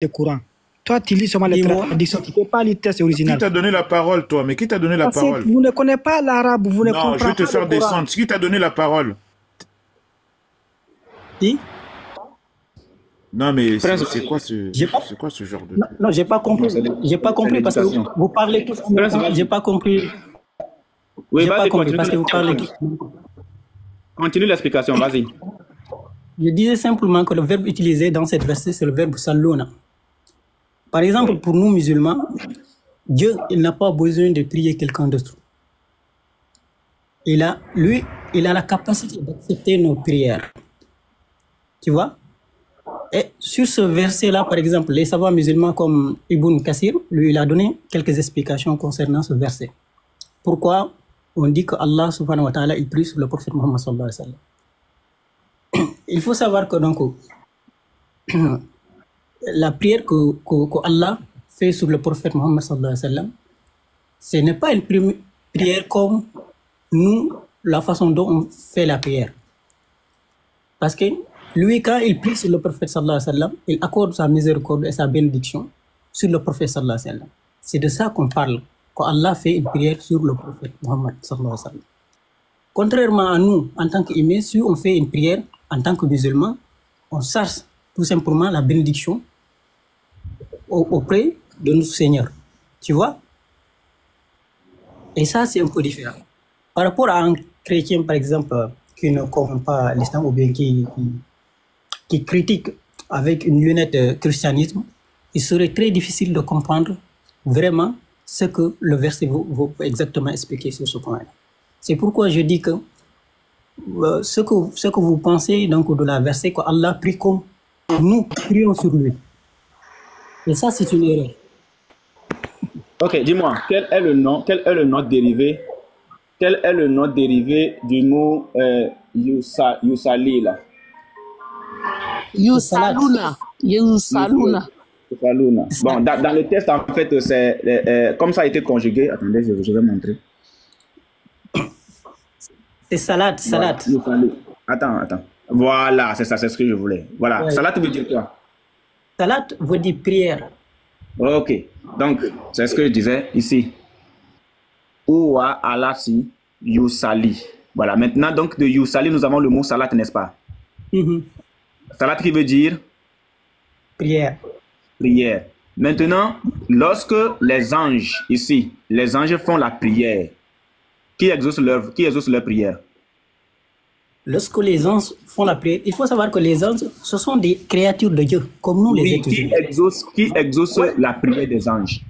le Coran. Toi, tu lis seulement les traductions, tu ne peux pas lire le texte original. Qui t'a donné la parole, toi? Mais qui t'a donné la parole? Vous ne connaissez pas l'arabe, vous ne comprenez pas. Non, je vais te faire descendre. Qui t'a donné la parole? Qui? Non, mais c'est quoi ce genre de... Non, j'ai pas compris. J'ai pas compris parce que vous parlez tous en même temps. J'ai pas compris. Oui, j'ai pas compris parce que vous parlez tous. Continue l'explication, vas-y. Je disais simplement que le verbe utilisé dans cette verset, c'est le verbe sallouna. Par exemple, pour nous musulmans, Dieu, il n'a pas besoin de prier quelqu'un d'autre. Il a la capacité d'accepter nos prières. Tu vois? Et sur ce verset-là, par exemple, les savants musulmans comme Ibn Kassir, lui, il a donné quelques explications concernant ce verset. Pourquoi on dit que Allah subhanahu wa ta'ala, il prie sur le prophète Muhammad sallallahu alayhi wa sallam. Il faut savoir que donc, la prière que Allah fait sur le prophète Muhammad sallallahu alayhi wa sallam, ce n'est pas une prière comme nous, la façon dont on fait la prière. Parce que lui, quand il prie sur le prophète sallallahu alayhi wa sallam, il accorde sa miséricorde et sa bénédiction sur le prophète sallallahu alayhi wa sallam. C'est de ça qu'on parle, qu'Allah fait une prière sur le prophète Muhammad sallallahu alayhi wa sallam. Contrairement à nous, en tant qu'humains, si on fait une prière en tant que musulman, on cherche tout simplement la bénédiction auprès de notre Seigneur. Tu vois? Et ça, c'est un peu différent. Par rapport à un chrétien, par exemple, qui ne comprend pas l'islam ou bien qui critique avec une lunette christianisme, il serait très difficile de comprendre vraiment ce que le verset veut exactement expliquer sur ce point-là. C'est pourquoi je dis que ce que vous pensez donc de la verset, qu'Allah prie comme nous prions sur lui. Et ça, c'est une erreur. Ok, dis-moi, quel est le nom dérivé du mot Yusali là? Yusaluna. Bon, dans le texte, en fait, c'est comme ça a été conjugué. Attendez, je vais montrer. C'est salat. Attends. Voilà, c'est ça, c'est ce que je voulais. Voilà, ouais. Salat veut dire quoi? Salat veut dire prière. Ok, donc, c'est ce que je disais ici. Ouwa alasi yusali. Voilà, maintenant, donc, de yusali, nous avons le mot salat, n'est-ce pas? Salat qui veut dire? Prière. Maintenant, lorsque les anges, ici, les anges font la prière, qui exauce leur prière? Lorsque les anges font la prière, il faut savoir que les anges, ce sont des créatures de Dieu, comme nous les êtres humains. Qui exauce la prière des anges?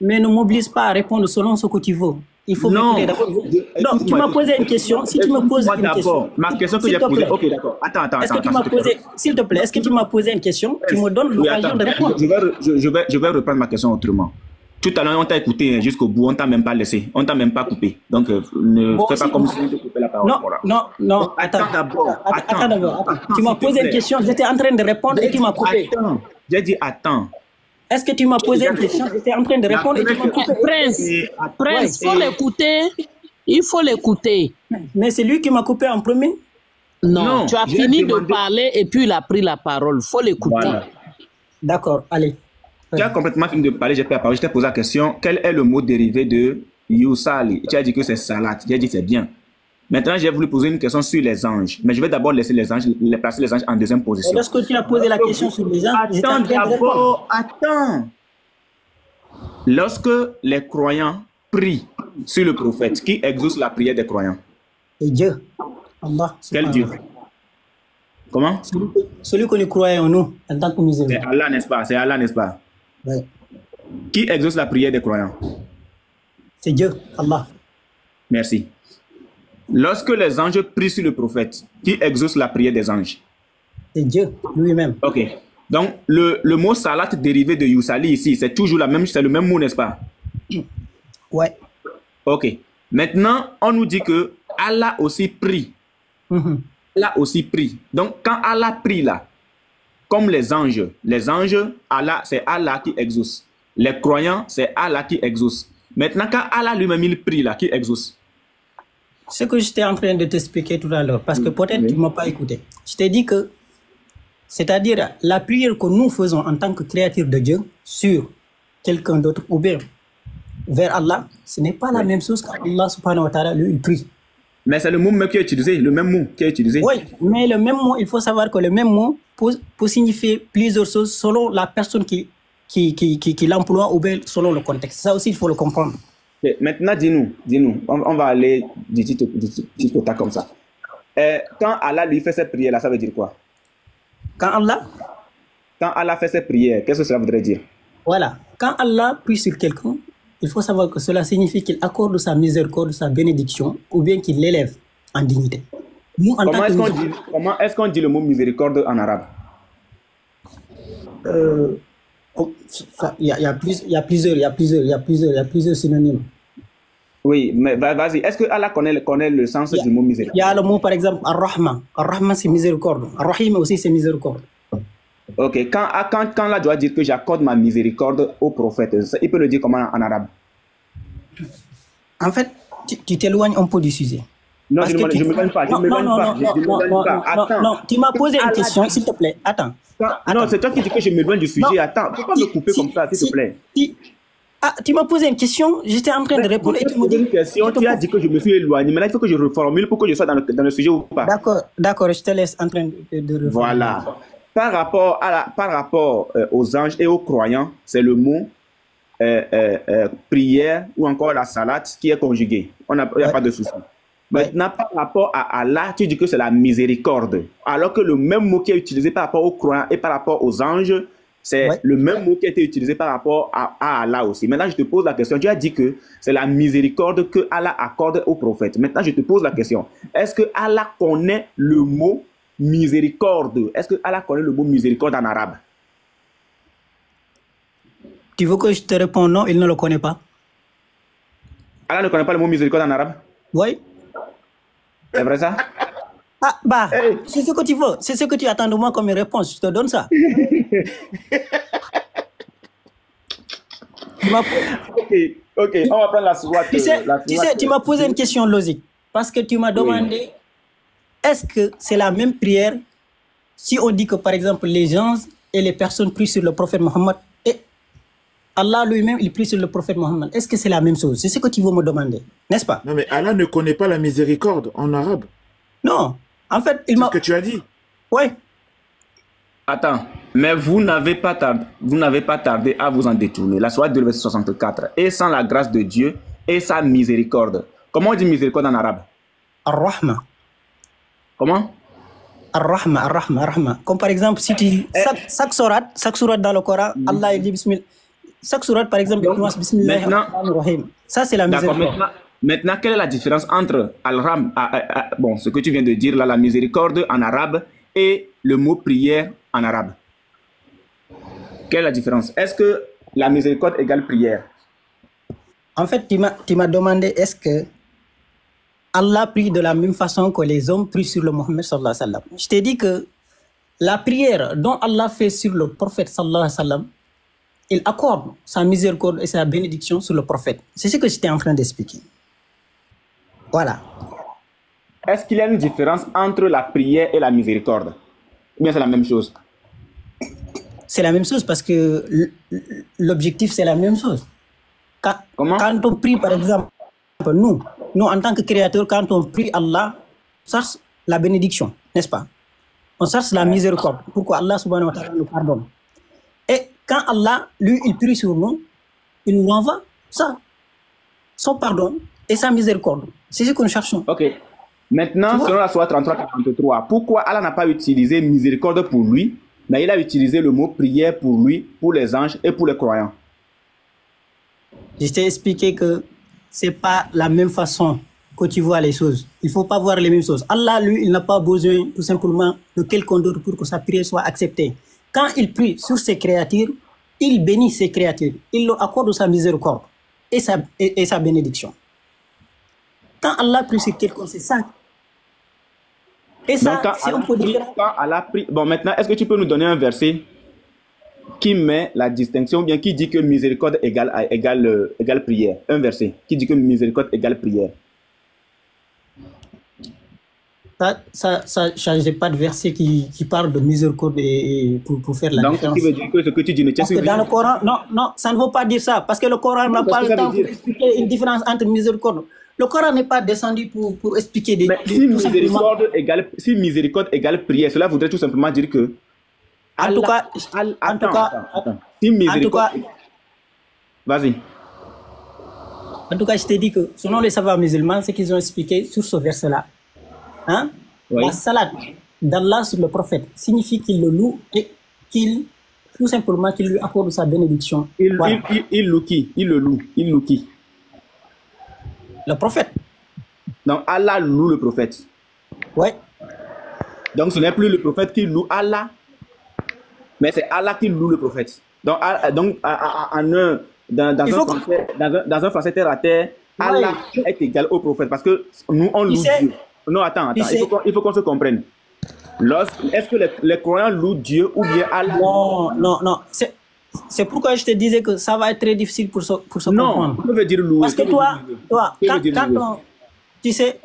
Mais ne m'oblige pas à répondre selon ce que tu veux. Il faut m'écouter d'abord. Non, tu m'as posé une question. Si tu me poses une question... Ma question que j'ai posée... Ok, d'accord. Attends. Est-ce que tu m'as posé... S'il te plaît, est-ce que tu m'as posé une question? Tu me donnes l'occasion de répondre. Je vais reprendre ma question autrement. Tout à l'heure, on t'a écouté jusqu'au bout, on t'a même pas laissé, on t'a même pas coupé. Donc, ne fais pas comme si on te coupait la parole. Non, attends d'abord. Tu m'as posé une question, j'étais en train de répondre et tu m'as coupé. Attends, j'ai dit attends. Est-ce que tu m'as posé une question, j'étais en train de répondre et tu m'as coupé. Prince, faut l'écouter. Il faut l'écouter. Mais c'est lui qui m'a coupé en premier? Non, tu as fini de parler et puis il a pris la parole. Faut l'écouter. Voilà. D'accord, allez. Tu as complètement fini de parler, j'ai pris la parole, je t'ai posé la question, quel est le mot dérivé de Yusali? Tu as dit que c'est salat, j'ai dit c'est bien. Maintenant, j'ai voulu poser une question sur les anges, mais je vais d'abord laisser placer les anges en deuxième position. Lorsque tu as posé la question sur les anges, attends. Lorsque les croyants prient sur le prophète, qui exauce la prière des croyants? C'est Dieu, Allah. Quel Dieu? Comment? Celui que nous croyons en nous, en tant que musulmans. C'est Allah, n'est-ce pas? Oui. Qui exauce la prière des croyants? C'est Dieu, Allah. Merci. Lorsque les anges prient sur le prophète, qui exauce la prière des anges? C'est Dieu lui-même. Ok. Donc, le mot salat dérivé de Yusali ici, c'est toujours c'est le même mot, n'est-ce pas? Ouais. Ok. Maintenant, on nous dit que Allah aussi prie. Allah aussi prie. Donc, quand Allah prie là, comme les anges, Allah, c'est Allah qui exauce. Les croyants, c'est Allah qui exauce. Maintenant, quand Allah lui-même il prie là, qui exauce? Ce que j'étais en train de t'expliquer tout à l'heure, parce que peut-être tu ne m'as pas écouté. Je t'ai dit que C'est-à-dire, la prière que nous faisons en tant que créature de Dieu sur quelqu'un d'autre ou bien vers Allah, ce n'est pas la même chose qu'Allah subhanahu wa ta'ala, lui, il prie. Mais c'est le mot même qui est utilisé, le même mot qui est utilisé. Oui, mais le même mot, il faut savoir que le même mot peut signifier plusieurs choses selon la personne qui l'emploie ou bien selon le contexte. Ça aussi, il faut le comprendre. Okay. Maintenant, dis-nous, on va aller du titre comme ça. Quand Allah lui fait cette prière-là, ça veut dire quoi? Quand Allah fait cette prière, qu'est-ce que cela voudrait dire? Voilà. Quand Allah prie sur quelqu'un, il faut savoir que cela signifie qu'il accorde sa miséricorde, sa bénédiction, ou bien qu'il l'élève en dignité. Comment est-ce qu'on dit le mot miséricorde en arabe? Il y a plusieurs synonymes. Oui, mais vas-y. Est-ce que Allah connaît le sens du mot miséricorde? Il y a le mot, par exemple, Ar-Rahma. Ar-Rahma, c'est miséricorde. Ar-Rahim aussi, c'est miséricorde. Ok. Quand Allah doit dire que j'accorde ma miséricorde au prophète, il peut le dire comment en arabe? En fait, tu t'éloignes un peu du sujet. Non, je ne m'éloigne pas. Non, tu m'as posé une question, s'il te plaît. Attends. Non, c'est toi qui dis que je m'éloigne du sujet. Attends, pourquoi me couper comme ça, s'il te plaît? Tu m'as posé une question, j'étais en train de répondre. Et tu me dis une question, tu as dit que je me suis éloigné. Maintenant, il faut que je reformule pour que je sois dans le sujet ou pas. D'accord, je te laisse en train de reformuler. Voilà. Par rapport aux anges et aux croyants, c'est le mot prière ou encore la salade qui est conjugué. Il n'y a pas de souci. Maintenant, par rapport à Allah, tu dis que c'est la miséricorde. Alors que le même mot qui est utilisé par rapport aux croyants et par rapport aux anges, c'est le même mot qui a été utilisé par rapport à Allah aussi. Maintenant, je te pose la question. Tu as dit que c'est la miséricorde que Allah accorde aux prophètes. Maintenant, je te pose la question. Est-ce que Allah connaît le mot miséricorde? Est-ce que Allah connaît le mot miséricorde en arabe? Tu veux que je te réponde non, il ne le connaît pas. Allah ne connaît pas le mot miséricorde en arabe? Oui. C'est vrai ça? C'est ce que tu veux. C'est ce que tu attends de moi comme une réponse. Je te donne ça. Ok, on va prendre la sourate. Tu m'as posé une question logique. Parce que tu m'as demandé, est-ce que c'est la même prière si on dit que, par exemple, les gens et les personnes prient sur le prophète Mohammed et Allah lui-même, il prie sur le prophète Mohammed. Est-ce que c'est la même chose? C'est ce que tu veux me demander, n'est-ce pas? Non, mais Allah ne connaît pas la miséricorde en arabe. Non, en fait, c'est ce que tu as dit. Oui. Attends, mais vous n'avez pas tardé à vous en détourner. La sourate de verset 64. Et sans la grâce de Dieu et sa miséricorde. Comment on dit miséricorde en arabe? Ar-Rahma. Comment? Ar-Rahma, Ar-Rahma, Ar-Rahma. Comme par exemple, si tu... Chaque surat dans le Coran, Allah il dit Bismillah. Chaque surat, par exemple, il commence Bismillah. Ça, c'est la miséricorde. Maintenant, quelle est la différence entre Al-Ram, bon, ce que tu viens de dire là, la miséricorde en arabe, et le mot prière en arabe? Quelle est la différence? Est-ce que la miséricorde égale prière? En fait, tu m'as demandé est-ce que Allah prie de la même façon que les hommes prient sur le Mohammed sallallahu alayhi wa sallam. Je t'ai dit que la prière dont Allah fait sur le prophète sallallahu alayhi wa sallam, il accorde sa miséricorde et sa bénédiction sur le prophète. C'est ce que j'étais en train d'expliquer. Voilà. Est-ce qu'il y a une différence entre la prière et la miséricorde? Ou bien c'est la même chose? C'est la même chose parce que l'objectif, c'est la même chose. Quand on prie, par exemple, nous, en tant que créateurs, quand on prie Allah, on cherche la bénédiction, n'est-ce pas? On cherche la miséricorde. Pourquoi Allah subhanahu wa ta'ala nous pardonne. Et quand Allah, lui, il prie sur nous, il nous envoie ça, son pardon et sa miséricorde. C'est ce que nous cherchons. Ok. Maintenant, selon la sourate 33, pourquoi Allah n'a pas utilisé miséricorde pour lui, mais il a utilisé le mot prière pour lui, pour les anges et pour les croyants? Je t'ai expliqué que c'est pas la même façon que tu vois les choses. Il ne faut pas voir les mêmes choses. Allah, lui, il n'a pas besoin tout simplement de quelqu'un d'autre pour que sa prière soit acceptée. Quand il prie sur ses créatures, il bénit ses créatures. Il leur accorde sa miséricorde et sa bénédiction. Quand Allah prie sur quelqu'un, c'est ça. Et ça, c'est un peu différent. Quand Allah prie, bon, maintenant, est-ce que tu peux nous donner un verset qui met la distinction, ou bien qui dit que miséricorde égale prière? Un verset qui dit que miséricorde égale prière. Ça changeait pas de verset qui parle de miséricorde pour faire la différence. Donc, ce qui veut dire que ce que tu dis ne tient Parce que dans le Coran, non, ça ne veut pas dire ça. Parce que le Coran n'a pas le temps pour expliquer une différence entre miséricorde. Le Coran n'est pas descendu pour expliquer des... Mais si miséricorde égale prière, cela voudrait tout simplement dire que... En tout cas... Si miséricorde... Vas-y. En tout cas, je t'ai dit que selon les savants musulmans, ce qu'ils ont expliqué sur ce verset-là, hein, oui. La salade d'Allah sur le prophète signifie qu'il le loue et tout simplement qu'il lui accorde sa bénédiction. Il loue qui? Il le loue. Il loue qui? Le prophète. Donc Allah loue le prophète. Ouais. Donc ce n'est plus le prophète qui loue Allah, mais c'est Allah qui loue le prophète. Donc dans un français terre à terre, Allah est égal au prophète parce que nous on loue Dieu. Non, attends, il faut qu'on se comprenne. Est-ce que les croyants louent Dieu ou bien Allah? Non. C'est pourquoi je te disais que ça va être très difficile pour se comprendre. Non, je veux dire louer. Parce que toi tu sais,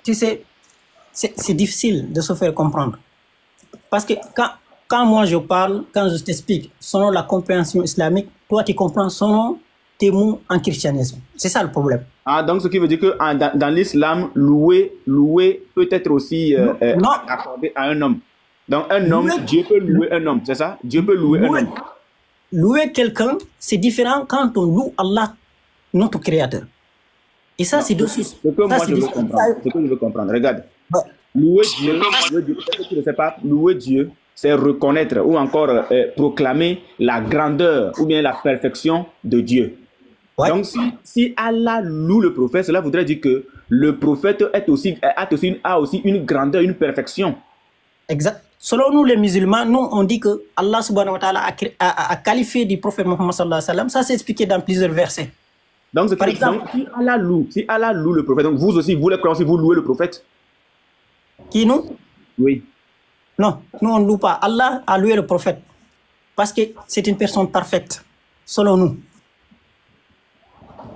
c'est difficile de se faire comprendre. Parce que quand moi je parle, quand je t'explique, selon la compréhension islamique, toi tu comprends selon tes mots en christianisme. C'est ça le problème. Ah, donc ce qui veut dire que dans l'islam, louer peut être aussi accordé à un homme. Donc un homme, Dieu peut louer un homme, c'est ça? Dieu peut louer un homme. Louer quelqu'un, c'est différent quand on loue Allah, notre créateur. Et ça, c'est deux choses. Ce que moi je veux comprendre, regarde. Louer Dieu, peut-être que tu ne sais pas, louer Dieu, c'est reconnaître ou encore proclamer la grandeur ou bien la perfection de Dieu. Ouais. Donc, si Allah loue le prophète, cela voudrait dire que le prophète a aussi une grandeur, une perfection. Exact. Selon nous, les musulmans, nous, on dit que Allah subhanahu wa ta'ala a qualifié du prophète Mohammed sallallahu alayhi wa sallam. Ça, c'est expliqué dans plusieurs versets. Donc, par exemple, si Allah loue le prophète, donc vous aussi, vous les croyants, si vous louez le prophète. Qui, nous? Oui. Non, nous, on ne loue pas. Allah a loué le prophète parce que c'est une personne parfaite, selon nous.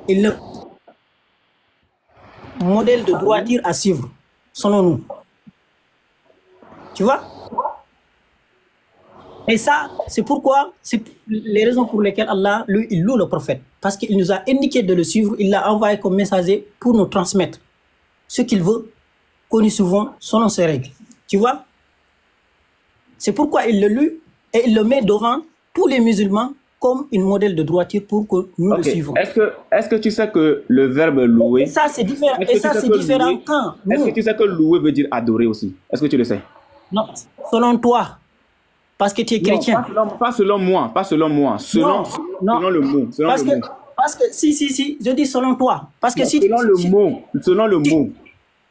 Et le modèle de droiture à suivre, selon nous. Tu vois? Et ça, c'est pourquoi, c'est les raisons pour lesquelles Allah, lui, il loue le prophète. Parce qu'il nous a indiqué de le suivre, il l'a envoyé comme messager pour nous transmettre ce qu'il veut, que nous suivons selon ses règles. Tu vois? C'est pourquoi il le loue et il le met devant tous les musulmans comme une modèle de droiture pour que nous le suivons. Est-ce que tu sais que le verbe louer... Ça, c'est différent. Et ça, c'est différent quand... Est-ce que tu sais que louer veut dire adorer aussi? Est-ce que tu le sais? Non, selon toi. Parce que tu es chrétien. Non, pas selon moi. Selon le mot. Parce que si, je dis selon toi. Parce que si selon le mot.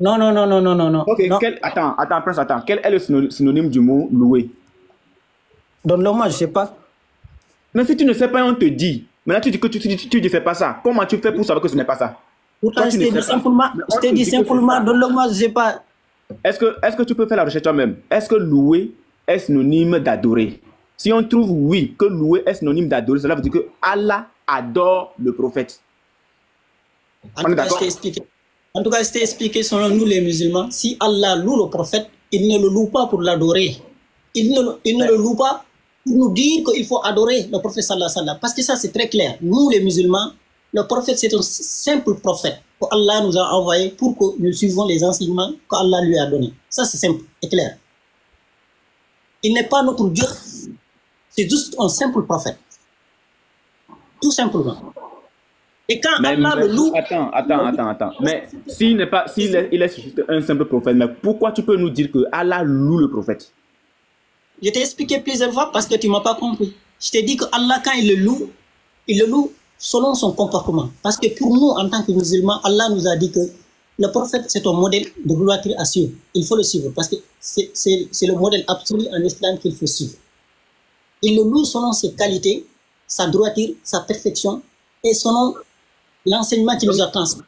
Non. Ok, non. Attends. Quel est le synonyme du mot louer? Donne-le-moi, je ne sais pas. Mais si tu ne sais pas, on te dit. Maintenant, tu dis que tu ne fais pas ça. Comment tu fais pour savoir que ce n'est pas ça? Pourtant, je t'ai dit simplement, donne-le-moi, je ne sais pas. Est-ce que tu peux faire la recherche toi-même? Est-ce que louer est synonyme d'adorer? Si on trouve oui, que louer est synonyme d'adorer, cela veut dire que Allah adore le prophète. En tout cas, je t'ai expliqué selon nous les musulmans, si Allah loue le prophète, il ne le loue pas pour l'adorer. Il ne le loue pas pour nous dire qu'il faut adorer le prophète sallallahu alayhi wa sallam. Parce que ça, c'est très clair. Nous, les musulmans, le prophète, c'est un simple prophète que Allah nous a envoyé pour que nous suivons les enseignements qu'Allah lui a donnés. Ça, c'est simple et clair. Il n'est pas notre Dieu. C'est juste un simple prophète. Tout simplement. Et quand Allah le loue... Attends. Mais s'il est juste un simple prophète, mais pourquoi tu peux nous dire que Allah loue le prophète? Je t'ai expliqué plusieurs fois parce que tu ne m'as pas compris. Je t'ai dit que Allah, quand il le loue selon son comportement. Parce que pour nous, en tant que musulmans, Allah nous a dit que le prophète, c'est un modèle de gloire à suivre. Il faut le suivre parce que c'est le modèle absolu en islam qu'il faut suivre. Il le loue selon ses qualités, sa droiture, sa perfection et selon l'enseignement qu'il nous a transmis.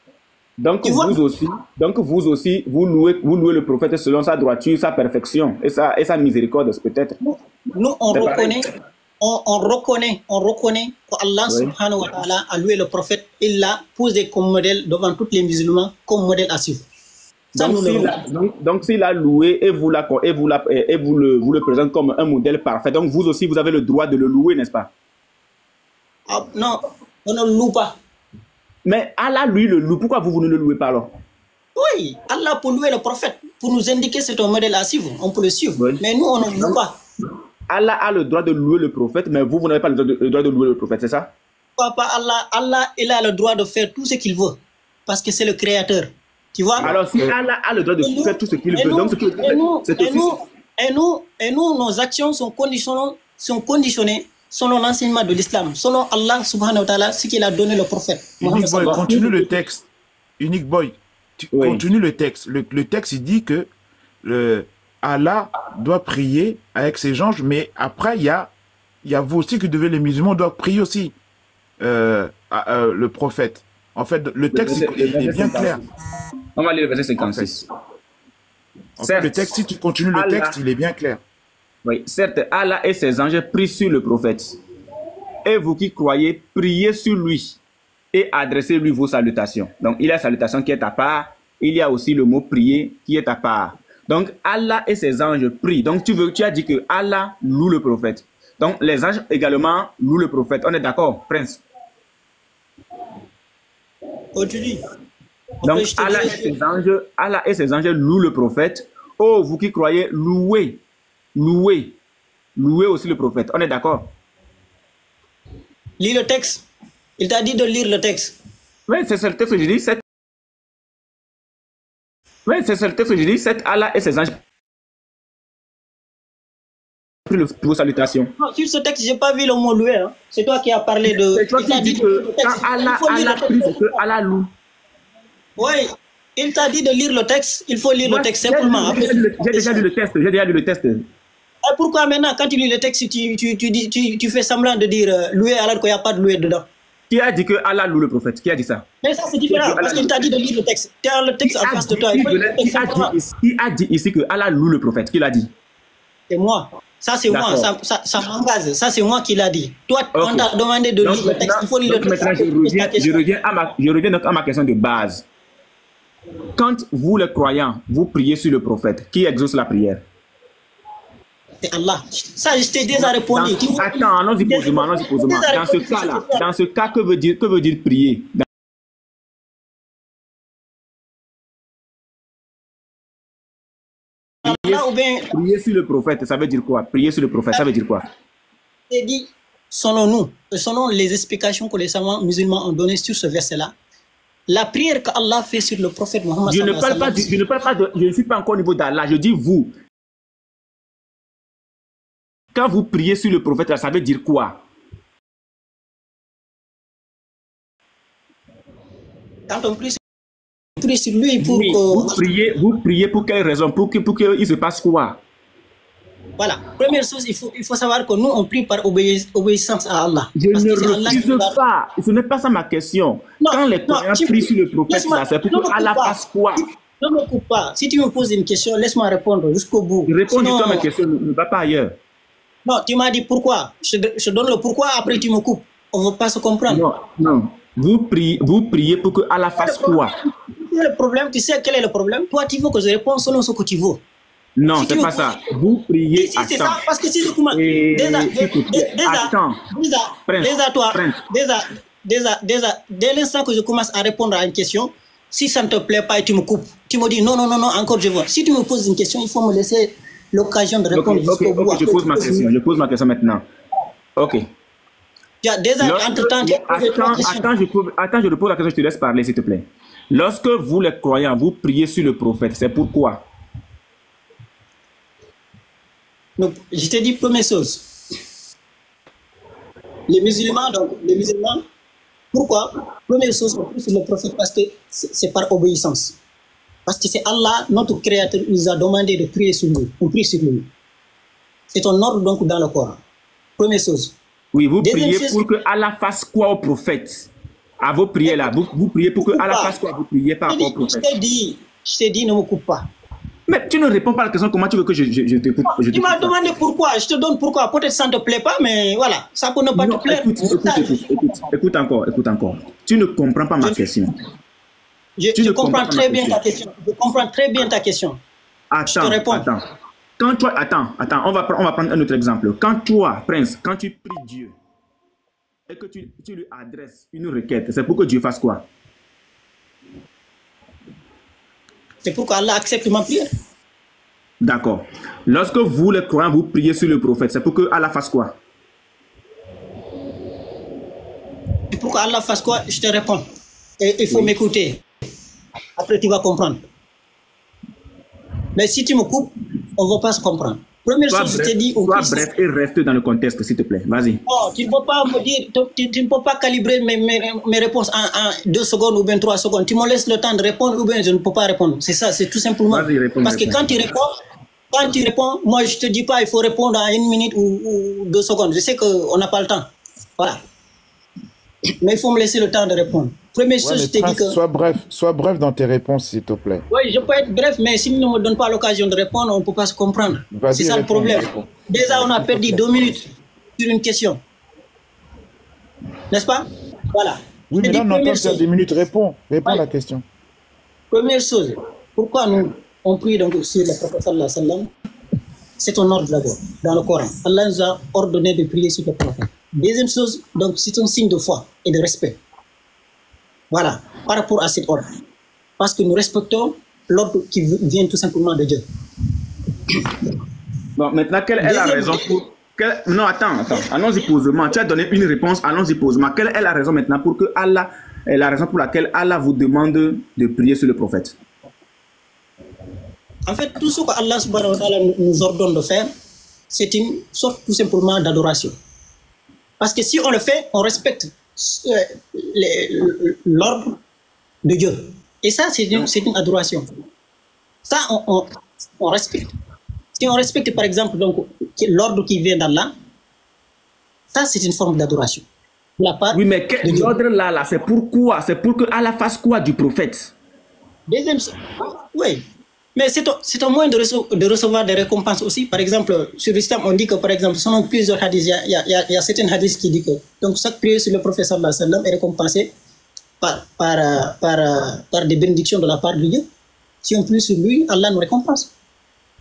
Donc vous aussi, vous louez le prophète selon sa droiture, sa perfection et sa miséricorde peut-être. Nous, on reconnaît qu'Allah subhanahu wa ta'ala a loué le prophète, il l'a posé comme modèle devant tous les musulmans, comme modèle à suivre. Donc, s'il a loué et vous le présentez comme un modèle parfait, donc vous aussi, vous avez le droit de le louer, n'est-ce pas? Non, on ne le loue pas. Mais Allah, lui, le loue. Pourquoi vous ne le louez pas alors? Oui, Allah pour louer le prophète, pour nous indiquer c'est un modèle à suivre, on peut le suivre. Oui. Mais nous, on ne le loue pas. Allah a le droit de louer le prophète, mais vous n'avez pas le droit de louer le prophète, c'est ça? Papa, Allah, il a le droit de faire tout ce qu'il veut, parce que c'est le créateur. Tu vois? Alors, si Allah a le droit de faire tout ce qu'il veut, donc et nous, nos actions sont conditionnées selon l'enseignement de l'islam, selon Allah subhanahu wa ta'ala, ce qu'il a donné le prophète. Unique Boy, continue le texte. Unique Boy, continue le texte. Le texte, il dit que Allah doit prier avec ses anges, mais après, il y a vous aussi que les musulmans doivent prier aussi le prophète. En fait, le texte est bien clair. On va lire le verset 56. En fait, le texte, si tu continues le texte, il est bien clair. Oui, certes, Allah et ses anges prient sur le prophète. Et vous qui croyez, priez sur lui et adressez-lui vos salutations. Donc, il y a la salutation qui est à part. Il y a aussi le mot prier qui est à part. Donc, Allah et ses anges prient. Donc, tu as dit que Allah loue le prophète. Donc, les anges également louent le prophète. On est d'accord, Prince? Continue. Donc, Allah et ses anges louent le prophète. Oh, vous qui croyez, louez aussi le prophète. On est d'accord? Lis le texte. Il t'a dit de lire le texte. Oui, c'est le texte que je dis. Oui, c'est le texte que je dis. C'est Allah et ses anges. Pour salutation. Non, sur ce texte, je n'ai pas vu le mot louer. Hein. C'est toi qui as parlé de. C'est toi qui dis que quand Allah prie, c'est que Allah loue. Oui, il t'a dit de lire le texte. Il faut lire le texte simplement. J'ai déjà lu le texte. Et pourquoi maintenant, quand tu lis le texte, tu fais semblant de dire louer alors qu'il n'y a pas de louer dedans? Qui a dit que Allah loue le prophète? Qui a dit ça? Mais ça, c'est différent, parce qu'il t'a dit de lire le texte. Tu as le texte en face de toi. Qui a dit ici que Allah loue le prophète? Qui l'a dit? C'est moi. Ça, c'est moi. Ça m'engage. Ça, c'est moi qui l'a dit. Toi, on t'a demandé de lire le texte. Il faut lire le texte. Je reviens donc à ma question de base. Quand vous, les croyants, vous priez sur le prophète, qui exauce la prière? C'est Allah. Ça, je t'ai déjà répondu. Attends, allons-y posément. Dans ce cas, que veut dire prier? Prier sur le prophète, ça veut dire quoi? Prier sur le prophète, ça veut dire quoi? C'est dit, selon les explications que les savants musulmans ont données sur ce verset-là, la prière qu'Allah fait sur le prophète Mohammed. Je ne suis pas encore au niveau d'Allah, je dis vous. Quand vous priez sur le prophète, ça veut dire quoi? Quand on prie sur lui pour oui, vous priez pour quelle raison? Pour qu'il se passe quoi? Voilà. Première chose, il faut savoir que nous, on prie par obéissance à Allah. Je ne refuse pas. Ce n'est pas ça ma question. Non, quand les croyants prient sur le prophète, c'est pour que Allah fasse quoi? Ne me coupe pas. Si tu me poses une question, laisse-moi répondre jusqu'au bout. Réponds-toi à ma question, ne va pas ailleurs. Non, tu m'as dit pourquoi. Je donne le pourquoi, après tu me coupes. On ne veut pas se comprendre. Non. Vous priez pour que Allah fasse quoi? Le problème, tu sais quel est le problème? Toi, tu veux que je réponde selon ce que tu veux. Non, si c'est pas ça. Vous priez. Si, c'est ça, parce que si je commence. Dès l'instant que je commence à répondre à une question, si ça ne te plaît pas et tu me coupes, tu me dis non, encore je veux. Si tu me poses une question, il faut me laisser l'occasion de répondre jusqu'au bout. Je pose ma question maintenant. Ok. Entre-temps, attends, je te pose la question, je te laisse parler, s'il te plaît. Lorsque vous, les croyants, vous priez sur le prophète, c'est pourquoi? Donc, je t'ai dit première chose. Les musulmans, pourquoi? Première chose, on prie sur le prophète parce que c'est par obéissance. Parce que c'est Allah, notre créateur, nous a demandé de prier sur lui. On prie sur lui. C'est un ordre donc dans le Coran. Première chose. Oui, vous priez pour que Allah fasse quoi au prophète? À vos prières là, vous priez pour que Allah fasse quoi? Vous priez pas au prophète. Je t'ai dit, ne me coupe pas. Mais tu ne réponds pas à la question, comment tu veux que je te coupe? Tu m'as demandé pourquoi, je te donne pourquoi. Peut-être ça ne te plaît pas, mais voilà, ça peut ne pas te plaire. Écoute encore. Tu ne comprends pas ma question. Je comprends très bien ta question. Je comprends très bien ta question. Attends, je te réponds. Attends. Quand toi, attends, on va prendre un autre exemple. Quand toi, Prince, quand tu pries Dieu et que tu lui adresses une requête, c'est pour que Dieu fasse quoi? C'est pour qu'Allah accepte ma prière. D'accord. Lorsque vous, les croyants, vous priez sur le prophète, c'est pour que Allah fasse quoi? C'est pour qu'Allah fasse quoi? Je te réponds. Et il faut m'écouter. Après, tu vas comprendre. Mais si tu me coupes, on ne va pas se comprendre. Première chose, je t'ai dit... Sois bref et reste dans le contexte, s'il te plaît. Vas-y. Oh, tu ne peux pas me dire... Tu ne peux pas calibrer mes réponses en 2 secondes ou bien 3 secondes. Tu me laisses le temps de répondre ou bien je ne peux pas répondre. C'est ça, c'est tout simplement. Parce que quand tu réponds, moi, je ne te dis pas il faut répondre en 1 minute ou 2 secondes. Je sais qu'on n'a pas le temps. Voilà. Mais il faut me laisser le temps de répondre. Première chose, je te dis que... Sois bref dans tes réponses, s'il te plaît. Oui, je peux être bref, mais si on ne me donne pas l'occasion de répondre, on ne peut pas se comprendre. C'est ça le problème. Déjà, on a perdu 2 minutes sur une question. N'est-ce pas? Voilà. Oui, mais là, on entend faire 2 minutes. Réponds à la question. Première chose, pourquoi on prie donc sur le prophète sallallahu alayhi wa sallam? C'est un ordre d'abord, dans le Coran. Allah nous a ordonné de prier sur le prophète. Deuxième chose, donc c'est un signe de foi et de respect. Voilà, par rapport à cet ordre. Parce que nous respectons l'ordre qui vient tout simplement de Dieu. Bon, maintenant, quelle est la raison pour... Non, attends. Allons-y posément. Tu as donné une réponse, allons-y posément. Quelle est la raison maintenant pour que Allah... la raison pour laquelle Allah vous demande de prier sur le prophète? En fait, tout ce que Allah subhanahu wa ta'ala nous ordonne de faire, c'est une sorte tout simplement d'adoration. Parce que si on le fait, on respecte l'ordre de Dieu. Et ça, c'est une adoration. Ça, on respecte. Si on respecte, par exemple, l'ordre qui vient d'Allah, ça, c'est une forme d'adoration. Oui, mais l'ordre là, c'est pourquoi? C'est pour que Allah fasse quoi du prophète? Deuxième, oui. Mais c'est un moyen de recevoir des récompenses aussi. Par exemple, sur l'islam, on dit que, par exemple, selon plusieurs hadiths, il y a certains hadiths qui disent que donc, chaque prière sur le prophète sallallahu alayhi wa sallam est récompensée par des bénédictions de la part de Dieu. Si on prie sur lui, Allah nous récompense.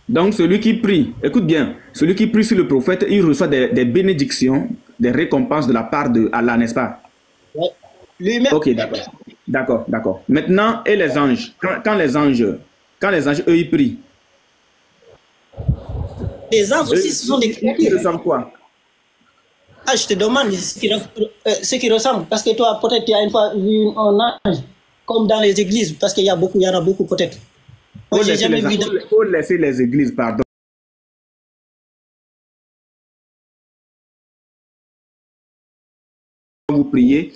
Donc, celui qui prie, écoute bien, celui qui prie sur le prophète, il reçoit des bénédictions, des récompenses de la part de Allah, n'est-ce pas? Oui. Lui-même. Ok, d'accord. Maintenant, et les anges, quand les anges, eux, ils prient. Les anges aussi, ce sont des créatures. Ils ressemblent quoi? Ah, je te demande ce qui ressemble. Parce que toi, peut-être, tu as une fois vu un ange, comme dans les églises, parce qu'il y en a beaucoup, peut-être. Moi, j'ai jamais vu. Il faut laisser les églises, pardon. Vous priez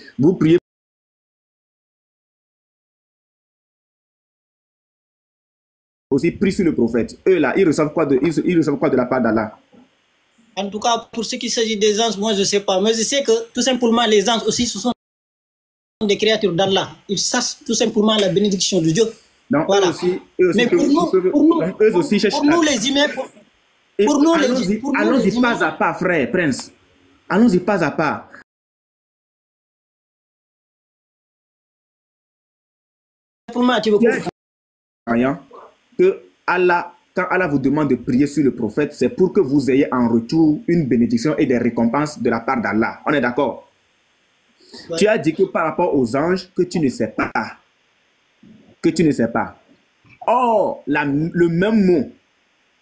aussi pris sur le prophète. Eux là, ils reçoivent quoi de la part d'Allah? En tout cas, pour ce qui s'agit des anges, moi je ne sais pas. Mais je sais que tout simplement les anges aussi, ce sont des créatures d'Allah. Ils sachent tout simplement la bénédiction de Dieu. Donc voilà. Mais pour nous les humains, allons-y pas à pas, frère Prince. Allons-y pas à pas. Que Allah, quand Allah vous demande de prier sur le prophète, c'est pour que vous ayez en retour une bénédiction et des récompenses de la part d'Allah. On est d'accord? Ouais. Tu as dit que par rapport aux anges, que tu ne sais pas. Or, le même mot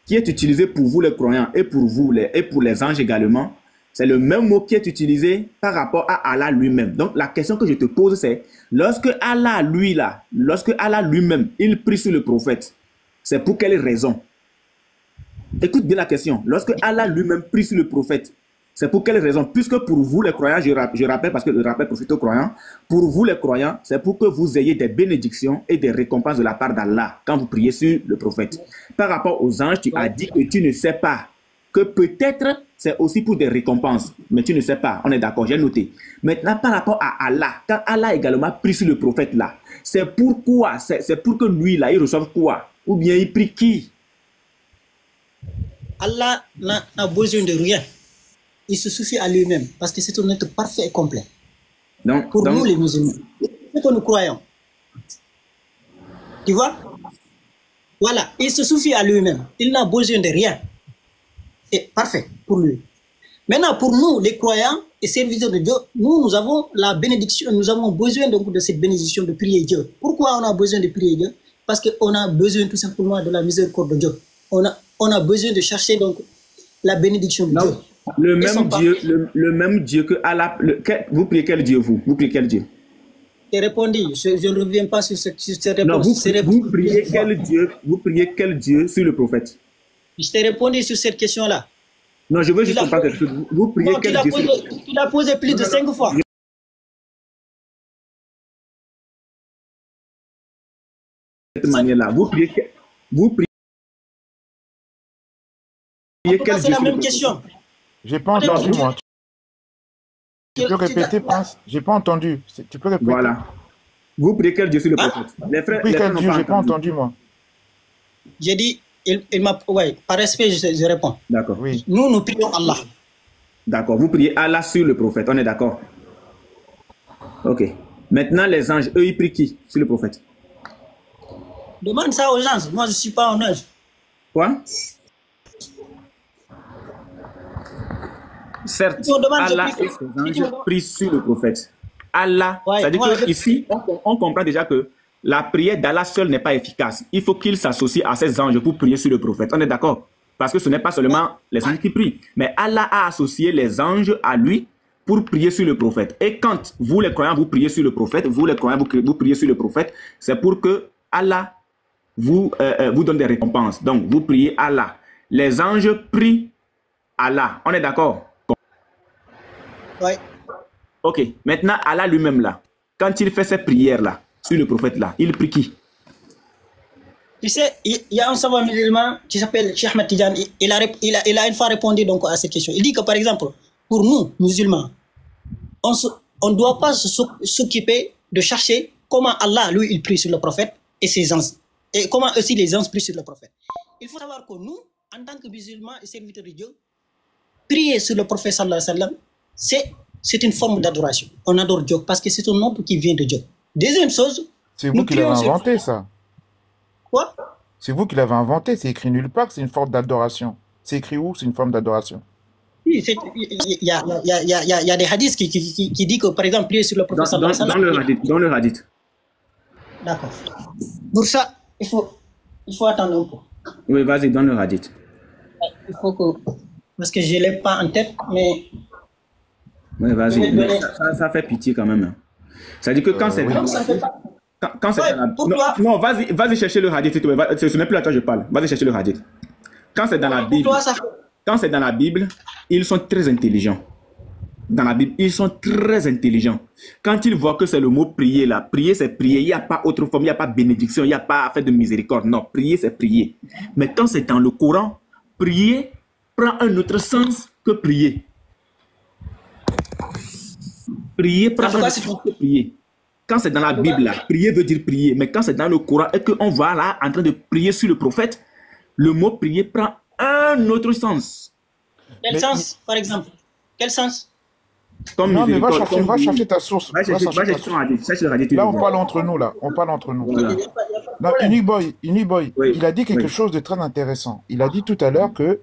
qui est utilisé pour vous les croyants et pour vous et pour les anges également, c'est le même mot qui est utilisé par rapport à Allah lui-même. Donc, la question que je te pose, c'est lorsque Allah lui-même, il prie sur le prophète, c'est pour quelle raison? Écoute bien la question. Lorsque Allah lui-même prie sur le prophète, c'est pour quelle raison? Puisque pour vous les croyants, je rappelle parce que le rappel profite aux croyants, pour vous les croyants, c'est pour que vous ayez des bénédictions et des récompenses de la part d'Allah quand vous priez sur le prophète. Par rapport aux anges, tu as dit que tu ne sais pas, que peut-être c'est aussi pour des récompenses, mais tu ne sais pas, on est d'accord, j'ai noté. Maintenant, par rapport à Allah, quand Allah également prie sur le prophète là, c'est pourquoi? C'est pour que lui là, il reçoive quoi? Ou bien il prie qui? Allah n'a besoin de rien. Il se suffit à lui-même parce que c'est un être parfait et complet. Pour nous les musulmans, ce que nous croyons. Tu vois? Voilà, il se suffit à lui-même. Il n'a besoin de rien. C'est parfait pour lui. Maintenant, pour nous, les croyants et serviteurs de Dieu, nous avons la bénédiction, nous avons besoin donc de cette bénédiction de prier Dieu. Pourquoi on a besoin de prier Dieu? Parce qu'on a besoin tout simplement de la miséricorde de Dieu. On a besoin de chercher donc la bénédiction de Dieu. Le même Dieu que Allah. Vous priez quel Dieu, vous? Vous priez quel Dieu? J'ai répondu, je ne reviens pas sur cette réponse. Non, vous priez quel Dieu? Vous priez quel Dieu sur le prophète? Je t'ai répondu sur cette question-là. Non, je veux juste comprendre quelque chose. Vous priez quel Dieu? Tu l'as posé plus de 5 fois. De cette manière-là, vous priez quel Dieu? C'est la même question. J'ai pas entendu, moi. Tu peux répéter, Prince? J'ai pas entendu. Tu peux répéter? Voilà. Vous priez quel Dieu sur le prophète? Les frères, quel Dieu? J'ai pas entendu, moi. J'ai dit, il m'a... Ouais, par respect, je réponds. D'accord. Oui. Nous prions Allah. D'accord. Vous priez Allah sur le prophète. On est d'accord? Ok. Maintenant, les anges, eux, ils prient qui sur le prophète? Demande ça aux gens. Moi, je ne suis pas un ange. Quoi? Certes, Allah et ses anges prient sur le prophète. Allah, c'est-à-dire qu'ici, on comprend déjà que la prière d'Allah seul n'est pas efficace. Il faut qu'il s'associe à ses anges pour prier sur le prophète. On est d'accord? Parce que ce n'est pas seulement les anges qui prient. Mais Allah a associé les anges à lui pour prier sur le prophète. Et quand vous, les croyants, vous priez sur le prophète, vous, les croyants, vous priez sur le prophète, c'est pour que Allah vous donne des récompenses. Donc, vous priez Allah. Les anges prient Allah. On est d'accord? Oui. Ok. Maintenant, Allah lui-même, là, quand il fait ces prières-là, sur le prophète, là, il prie qui? Tu sais, il y a un savant musulman qui s'appelle Cheikh Ahmed Tidiane. Il a une fois répondu donc à cette question. Il dit que, par exemple, pour nous, musulmans, on ne doit pas s'occuper de chercher comment Allah, lui, il prie sur le prophète et ses anges. Et comment aussi les anges prient sur le prophète. Il faut savoir que nous, en tant que musulmans et serviteurs de Dieu, prier sur le prophète sallallahu alayhi wa sallam, c'est une forme d'adoration. On adore Dieu parce que c'est un nom qui vient de Dieu. Deuxième chose... C'est vous qui l'avez inventé, ça. Quoi? C'est vous qui l'avez inventé. C'est écrit nulle part que c'est une forme d'adoration. C'est écrit où? C'est une forme d'adoration. Oui, il y a des hadiths qui disent que, par exemple, prier sur le prophète sallallahu alayhi wa sallam... Dans le hadith. D'accord. Pour ça, il faut attendre un peu. Oui, vas-y, dans le hadith. Il faut que... Parce que je ne l'ai pas en tête, mais... Oui, vas-y. Ça fait pitié quand même. C'est-à-dire que quand c'est... Non, ça fait pas... Quand c'est non, vas-y chercher le hadith. Ce n'est plus à toi que je parle. Vas-y chercher le hadith. Quand c'est dans la Bible... Quand c'est dans la Bible, ils sont très intelligents. Dans la Bible, ils sont très intelligents. Quand ils voient que c'est le mot prier là, prier c'est prier, il n'y a pas autre forme, il n'y a pas bénédiction, il n'y a pas affaire de miséricorde. Non, prier c'est prier. Mais quand c'est dans le Coran, prier prend un autre sens que prier. Prier prend un autre sens que prier. Quand c'est dans la Bible là, prier veut dire prier. Mais quand c'est dans le Coran et qu'on voit là en train de prier sur le prophète, le mot prier prend un autre sens. Quel sens, par exemple? Quel sens? Comme non, mais va chercher ta source. Va chercher le hadith. Là, on parle entre nous, là. On parle entre nous. Voilà. Non, Uniboy, oui. Il a dit quelque chose de très intéressant. Il a dit tout à l'heure que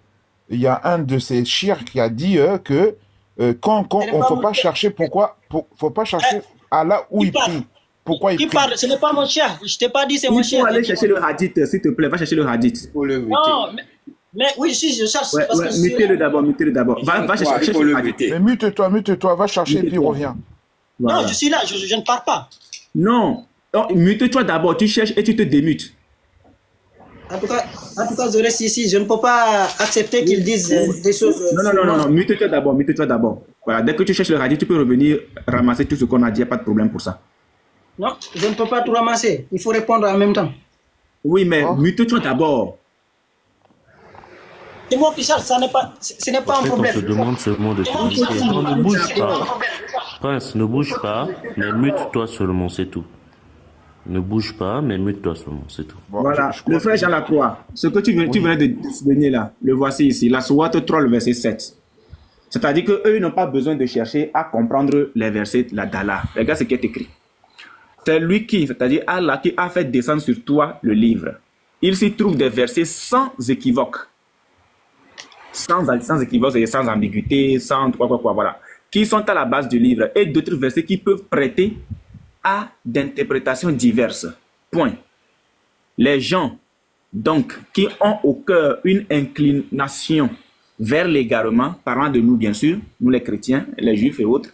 il y a un de ces chirs qui a dit que quand on faut pas chercher faut pas chercher Allah où il prie. Pourquoi il prie? Ce n'est pas mon chien. Je t'ai pas dit c'est mon chien. Il faut aller chercher le hadith, s'il te plaît. Va chercher le hadith. Non, mais oui, si je cherche. Ouais, mutez-le d'abord. Va chercher le hadith. Mais mute-toi, va chercher puis reviens. Voilà. Non, je suis là, je ne pars pas. Non, mute-toi d'abord, tu cherches et tu te démutes. En tout cas, je reste ici. Je ne peux pas accepter qu'ils disent des choses. Non, mute-toi d'abord. Voilà, dès que tu cherches le hadith, tu peux revenir ramasser tout ce qu'on a dit, il n'y a pas de problème pour ça. Non, je ne peux pas tout ramasser. Il faut répondre en même temps. Oui, mais mute-toi d'abord. C'est moi qui cherche, ce n'est pas un problème. On te demande seulement de te discuter. Non, ne bouge pas. Prince, ne bouge pas, mais mute-toi seulement, c'est tout. Ne bouge pas, mais mute-toi seulement, c'est tout. Voilà, le frère Jean Lacroix, ce que tu venais de souligner là, le voici ici, la Sourate 3, le verset 7. C'est-à-dire qu'eux n'ont pas besoin de chercher à comprendre les versets d'Allah. Regarde ce qui est écrit. C'est lui qui, c'est-à-dire Allah, qui a fait descendre sur toi le livre. Il s'y trouve des versets sans équivoque. Sans équivoque, et sans ambiguïté, sans quoi, voilà. Qui sont à la base du livre. Et d'autres versets qui peuvent prêter à d'interprétations diverses. Point. Les gens, donc, qui ont au cœur une inclination vers l'égarement, parlant de nous bien sûr, nous les chrétiens, les juifs et autres,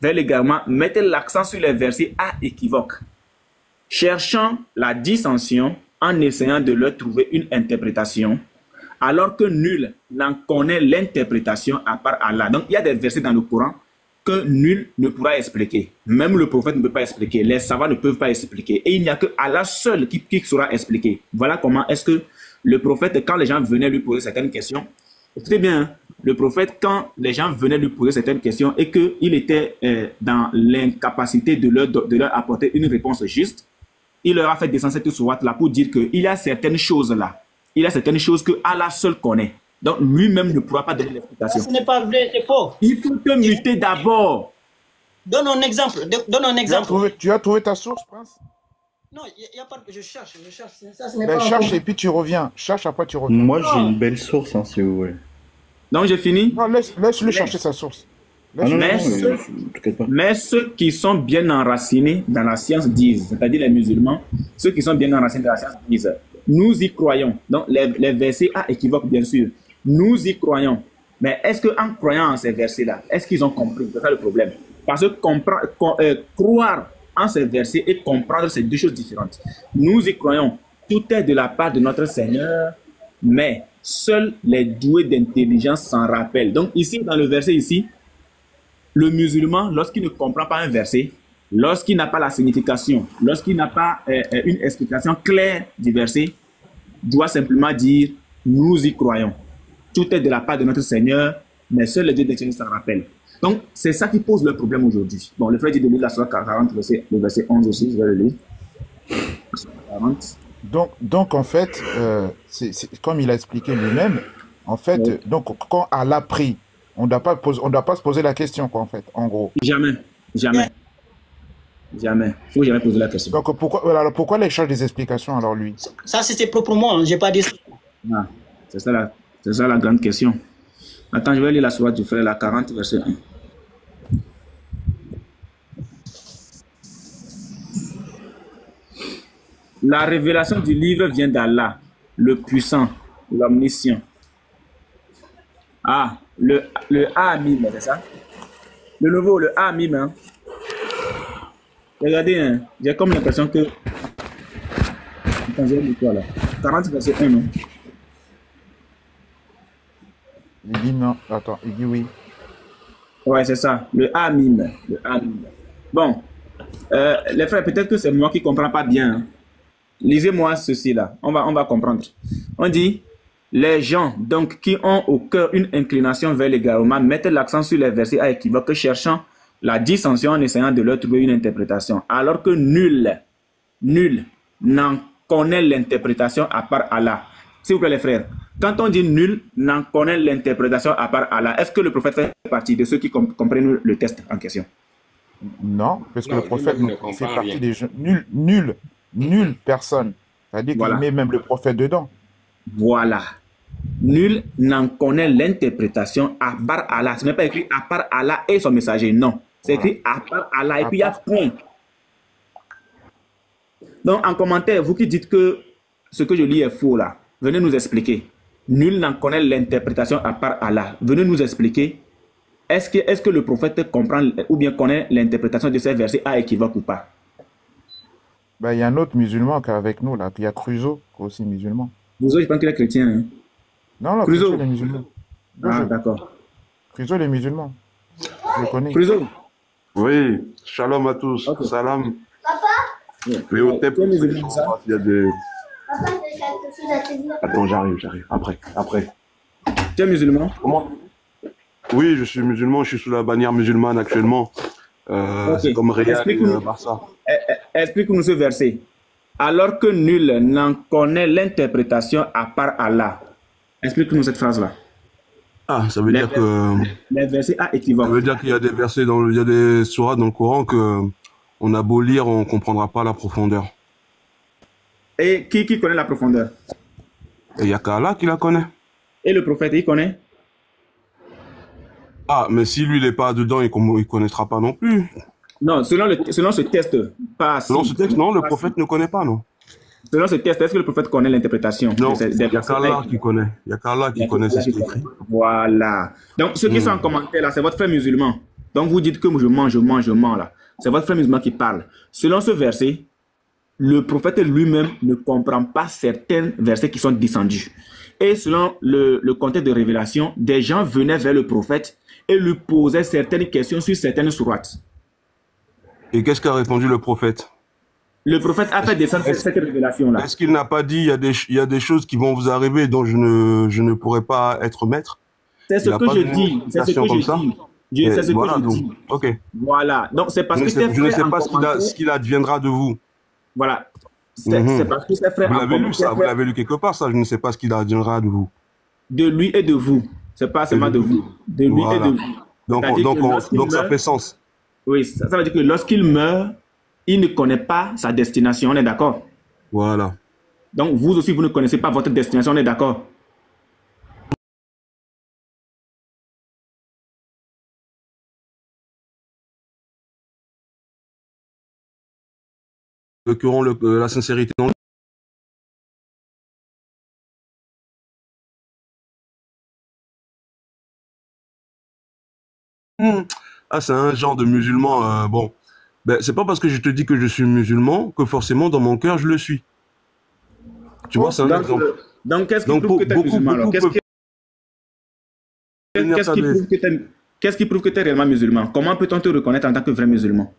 vers l'égarement, mettez l'accent sur les versets à équivoque, cherchant la dissension en essayant de leur trouver une interprétation, alors que nul n'en connaît l'interprétation à part Allah. Donc il y a des versets dans le Coran que nul ne pourra expliquer. Même le prophète ne peut pas expliquer, les savants ne peuvent pas expliquer. Et il n'y a que Allah seul qui saura expliquer. Voilà comment est-ce que le prophète, quand les gens venaient lui poser certaines questions, écoutez bien, hein, le prophète, quand les gens venaient lui poser certaines questions et qu'il était dans l'incapacité de leur apporter une réponse juste, il leur a fait descendre cette sourate-là pour dire qu'il y a certaines choses là. Il y a certaines choses que Allah seul connaît. Donc lui-même ne pourra pas donner l'explication. Ce n'est pas vrai, c'est faux. Il faut te muter d'abord. Donne un exemple. Donne un exemple. Tu as trouvé ta source, Prince? Non, il n'y a pas. Je cherche. Ça, ce n'est Ben, pas cherche et puis tu reviens. Cherche, après tu reviens. Moi, j'ai une belle source, hein, si vous voulez. Donc j'ai fini. Non, laisse-le chercher sa source. Mais ceux qui sont bien enracinés dans la science disent, c'est-à-dire les musulmans, ceux qui sont bien enracinés dans la science disent, nous y croyons. Donc les versets à équivoque, bien sûr. Nous y croyons. Mais est-ce qu'en croyant en ces versets-là, est-ce qu'ils ont compris? C'est ça le problème. Parce que croire en ces versets et comprendre, c'est deux choses différentes. Nous y croyons. Tout est de la part de notre Seigneur, mais seuls les doués d'intelligence s'en rappellent. Donc ici, dans le verset ici, le musulman, lorsqu'il ne comprend pas un verset, lorsqu'il n'a pas la signification, lorsqu'il n'a pas une explication claire du verset, doit simplement dire « nous y croyons ». Tout est de la part de notre Seigneur, mais seuls les dieux d'intelligence s'en rappellent. Donc, c'est ça qui pose le problème aujourd'hui. Bon, le frère dit de lire la sourate 40, le verset 11 aussi, je vais le lire. 40. Donc en fait, c'est comme il a expliqué lui-même, en fait, oui. Donc quand Allah prie, on ne doit pas se poser la question, quoi, en fait, en gros. Jamais. Il ne faut jamais poser la question. Donc pourquoi il cherche des explications, alors, lui? Ça, c'était proprement, je n'ai pas dit ça. Ah, c'est ça la grande question. Attends, je vais lire la sourate du frère, la 40, verset 1. La révélation du livre vient d'Allah, le puissant, l'omniscient. Ah, le A-Mim, c'est ça? Le nouveau, le A-Mim. Hein? Regardez, hein, j'ai comme l'impression que... Attends, j'ai mis quoi là? 40 verset 1, non? Il dit non, attends, il dit oui. Ouais, c'est ça, le A-Mim. Bon, les frères, peut-être que c'est moi qui ne comprends pas bien. Hein. Lisez-moi ceci là, on va comprendre. On dit, les gens donc qui ont au cœur une inclination vers l'égarement mettent l'accent sur les versets à équivoque, cherchant la dissension en essayant de leur trouver une interprétation, alors que nul n'en connaît l'interprétation à part Allah. S'il vous plaît les frères, quand on dit nul n'en connaît l'interprétation à part Allah, est-ce que le prophète fait partie de ceux qui comprennent le texte en question? Non, parce que le prophète fait partie des gens. Nulle personne. C'est-à-dire qu'il voilà. Met même le prophète dedans. Voilà. Nul n'en connaît l'interprétation à part Allah. Ce n'est pas écrit à part Allah et son messager. Non. C'est écrit à part Allah. Et puis il y a point. Donc en commentaire, vous qui dites que ce que je lis est faux là, venez nous expliquer. Nul n'en connaît l'interprétation à part Allah. Venez nous expliquer. Est-ce que le prophète comprend ou bien connaît l'interprétation de ces versets à équivoque ou pas? Ben, il y a un autre musulman qui est avec nous, là. Il y a Cruzo, qui est aussi musulman. Cruzo, je pense qu'il est chrétien. Hein? Non, Cruzo, il est musulman. Ah, d'accord. Cruzo, il est musulman. Je le connais. Cruzo. Oui, shalom à tous. Okay. Salam. Papa. Mais au thème, il y a des... Papa, attends, j'arrive. Après. Tu es musulman? Comment? Oui, je suis musulman. Je suis sous la bannière musulmane actuellement. Okay. C'est comme Real Barça. Explique-nous ce verset. Alors que nul n'en connaît l'interprétation à part Allah. Explique-nous cette phrase-là. Ah, ça veut dire que... Les versets à équivoque. Ça veut dire qu'il y a des versets, il y a des sourates dans le Coran que on a beau lire, on ne comprendra pas la profondeur. Et qui connaît la profondeur? Et il n'y a qu'Allah qui la connaît. Et le prophète, il connaît? Ah, mais si lui, il n'est pas dedans, il ne connaîtra pas non plus. Non, selon ce test, pas selon ce texte, non, le prophète ne connaît pas, non. Selon ce test, est-ce que le prophète connaît l'interprétation? Non, il n'y a qu'Allah qui connaît. Il n'y a qu'Allah qui connaît ce qui est écrit. Voilà. Donc, ceux qui sont en commentaire, là, c'est votre frère musulman. Donc, vous dites que je mens, là. C'est votre frère musulman qui parle. Selon ce verset, le prophète lui-même ne comprend pas certains versets qui sont descendus. Et selon le contexte de révélation, des gens venaient vers le prophète et lui posaient certaines questions sur certaines sourates. Et qu'est-ce qu'a répondu le prophète? Le prophète a fait descendre cette révélation-là. Est-ce qu'il n'a pas dit il y a des choses qui vont vous arriver dont je ne pourrai pas être maître? C'est ce que je dis. C'est ce que je dis. C'est ce que je dis. Ok. Voilà. Donc c'est parce que je ne sais pas ce qu'il adviendra de vous. Voilà. C'est parce que ses frères. Vous l'avez lu ça, vous l'avez lu quelque part ça. Je ne sais pas ce qu'il adviendra de vous. De lui et de vous. C'est pas seulement de vous. De lui et de vous. Donc ça fait sens. Oui, ça veut dire que lorsqu'il meurt, il ne connaît pas sa destination, on est d'accord? Voilà. Donc vous aussi, vous ne connaissez pas votre destination, on est d'accord? Qui auront la sincérité dans Ah, c'est un genre de musulman, bon. Ben, c'est pas parce que je te dis que je suis musulman que forcément dans mon cœur je le suis. Tu vois, c'est un exemple. Donc, qu'est-ce qui prouve que tu es musulman alors? Qu'est-ce qui prouve que tu es réellement musulman? Comment peut-on te reconnaître en tant que vrai musulman?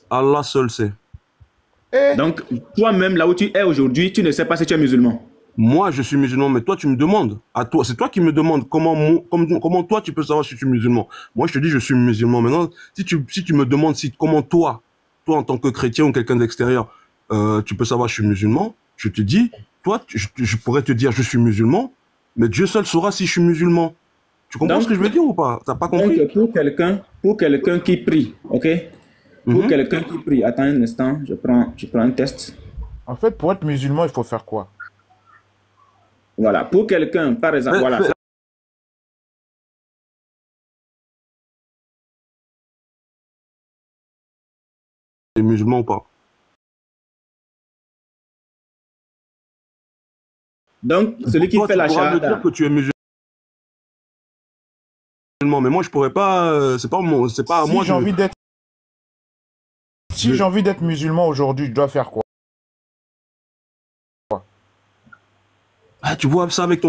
Allah seul sait. Donc, toi-même, là où tu es aujourd'hui, tu ne sais pas si tu es musulman. Moi, je suis musulman, mais toi, tu me demandes. À toi, c'est toi qui me demandes comment toi, tu peux savoir si tu es musulman. Moi, je te dis, je suis musulman. Maintenant, si tu me demandes comment toi, en tant que chrétien ou quelqu'un d'extérieur, tu peux savoir si je suis musulman, je te dis, toi, je pourrais te dire, je suis musulman, mais Dieu seul saura si je suis musulman. Tu comprends ce que je veux dire ou pas? T'as pas compris? Donc, pour quelqu'un qui prie, ok? Pour quelqu'un qui prie, attends un instant, je prends un test. En fait, pour être musulman, il faut faire quoi? Voilà, pour quelqu'un, par exemple, voilà. Tu es musulman ou pas? Donc, celui qui fait la shahada. Tu pourras me dire que tu es musulman, mais moi, je pourrais pas, c'est pas à moi. Si j'ai envie d'être musulman aujourd'hui, je dois faire quoi? Ah, tu vois ça avec ton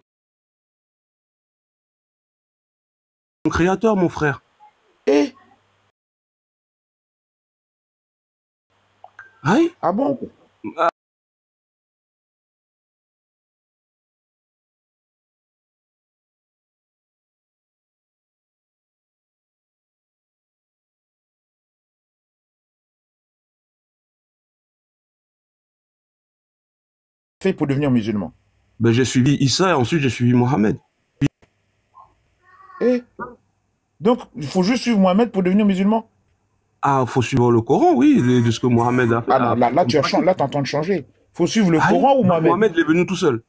créateur, mon frère. Aïe. Ah bon? Fait pour devenir musulman? Ben, j'ai suivi Issa et ensuite j'ai suivi Mohamed. Donc, il faut juste suivre Mohamed pour devenir musulman? Ah, il faut suivre le Coran, oui, de ce que Mohamed a fait. Ah non, là tu es en train de changer. Il faut suivre le Coran ou Mohamed? Mohamed, il est venu tout seul.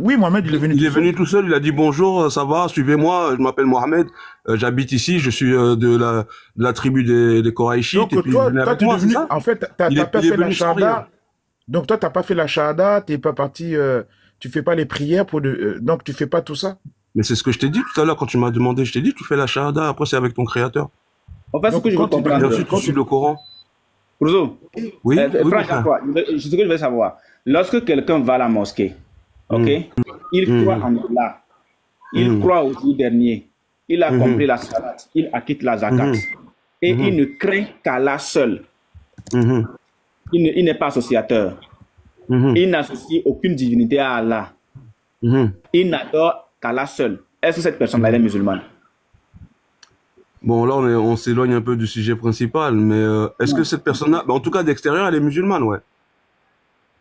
Oui, Mohamed, il est venu tout seul, il a dit bonjour, ça va, suivez-moi, je m'appelle Mohamed, j'habite ici, je suis de la tribu des Koraïchites. Donc, toi, tu es devenu, en fait, tu n'as pas fait la shahada. Donc, toi, tu n'as pas fait la shahada, tu n'es pas parti, tu ne fais pas les prières, donc tu ne fais pas tout ça? Mais c'est ce que je t'ai dit tout à l'heure quand tu m'as demandé, je t'ai dit, tu fais la shahada, après c'est avec ton créateur. En fait, ce que je veux comprendre. Bien sûr, tu suis le Coran. Rousseau, oui, franchement, ce que je veux savoir, lorsque quelqu'un va à la mosquée, ok, il croit en Allah, il croit au jour dernier, il a compris la salat, il acquitte la zakat, et il ne craint qu'Allah seul. Il n'est pas associateur. Il n'associe aucune divinité à Allah. Il n'adore qu'Allah seul. Est-ce que cette personne-là est musulmane? Bon, là, on s'éloigne un peu du sujet principal, mais est-ce que cette personne-là, en tout cas d'extérieur, elle est musulmane, ouais?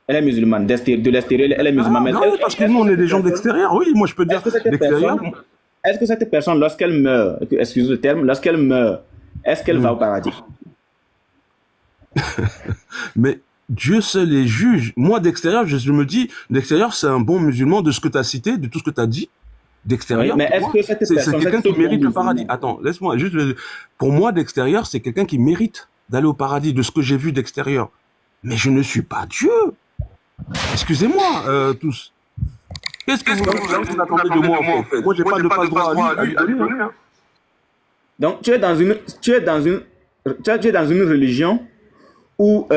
Elle est musulmane. De l'extérieur, elle est musulmane. Non, parce que nous, on est des gens d'extérieur. Oui, moi, je peux dire d'extérieur. Est-ce que cette personne, lorsqu'elle meurt, excusez le terme, lorsqu'elle meurt, est-ce qu'elle va au paradis? Mais Dieu seul est juge. Moi, d'extérieur, je me dis, d'extérieur, c'est un bon musulman de ce que tu as cité, de tout ce que tu as dit. D'extérieur, oui, mais est-ce que cette personne, c'est quelqu'un qui mérite le paradis. Attends, laisse-moi juste. Pour moi, d'extérieur, c'est quelqu'un qui mérite d'aller au paradis, de ce que j'ai vu d'extérieur. Mais je ne suis pas Dieu. Excusez-moi, tous. Qu'est-ce que vous attendez de moi, en fait? Moi, j'ai pas de passe-droit à lui. Donc, tu es dans une religion où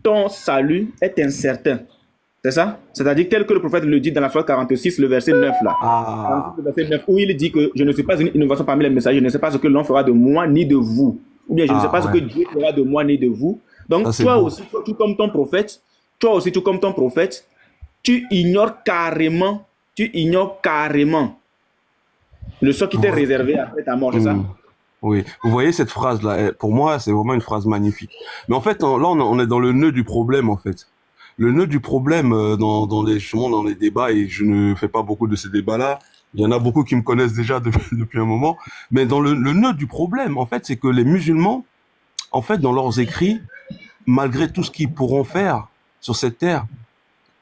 ton salut est incertain. C'est ça? C'est-à-dire tel que le prophète le dit dans la sourate 46, le verset 9 là. Ah. Le verset 9, où il dit que je ne suis pas une innovation parmi les messagers, je ne sais pas ce que l'on fera de moi ni de vous. Ou bien je ne sais pas ce que Dieu fera de moi ni de vous. Donc toi aussi, tout comme ton prophète, tu ignores carrément le sort qui t'est réservé après ta mort, c'est ça? Oui, vous voyez cette phrase-là, pour moi, c'est vraiment une phrase magnifique. Mais en fait, là, on est dans le nœud du problème, en fait. Le nœud du problème dans les débats, et je ne fais pas beaucoup de ces débats-là, il y en a beaucoup qui me connaissent déjà depuis un moment, mais dans le nœud du problème, en fait, c'est que les musulmans, en fait, dans leurs écrits, malgré tout ce qu'ils pourront faire sur cette terre,